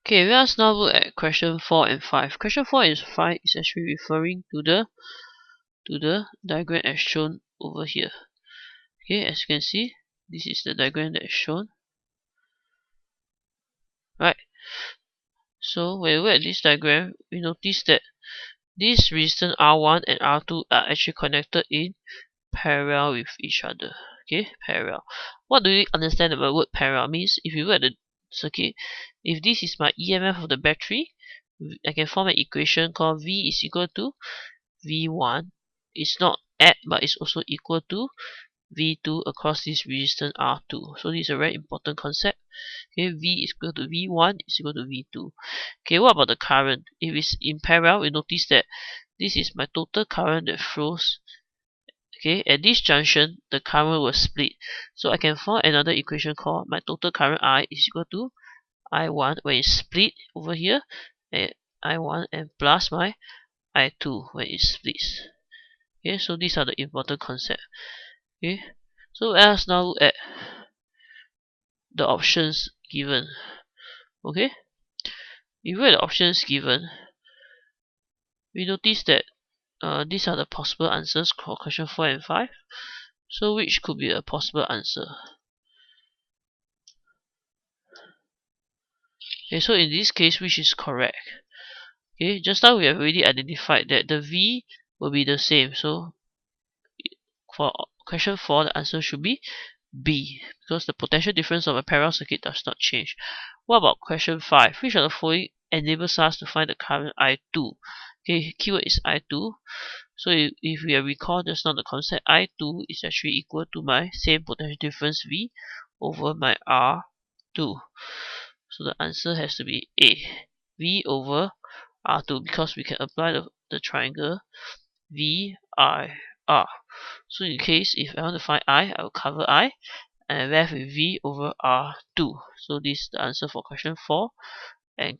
Okay, let us now look at question 4 and 5. Question 4 and 5 is actually referring to the diagram as shown over here. Okay, as you can see, this is the diagram that is shown. Right. So when we look at this diagram, we notice that this resistance R1 and R2 are actually connected in parallel with each other. Okay, parallel. What do you understand about the word parallel? Means if you look at the circuit, if this is my EMF of the battery, I can form an equation called V is equal to V1. It's not add, but it's also equal to V2 across this resistance R2. So this is a very important concept. Okay, V is equal to V1 is equal to V2. Okay, what about the current? If it's in parallel, we notice that this is my total current that flows. Okay, at this junction, the current will split. So I can form another equation called my total current I is equal to I1 when it's split over here, and I1 and plus my I2 when it splits. Okay, so these are the important concepts. Okay, so let us now look at the options given. Okay, if you look at the options given, we notice that these are the possible answers for question 4 and 5. So which could be a possible answer? Okay, so in this case, which is correct? Okay, just now we have already identified that the V will be the same. So for question 4, the answer should be B, because the potential difference of a parallel circuit does not change. What about question 5? Which of the following enables us to find the current I2? Okay, keyword is I2. So if we recall just now the concept, I2 is actually equal to my same potential difference V over my R2. So the answer has to be A, V over R2, because we can apply the triangle V, I, R. So in case if I want to find I will cover I, and left with V over R2. So this is the answer for question 4 and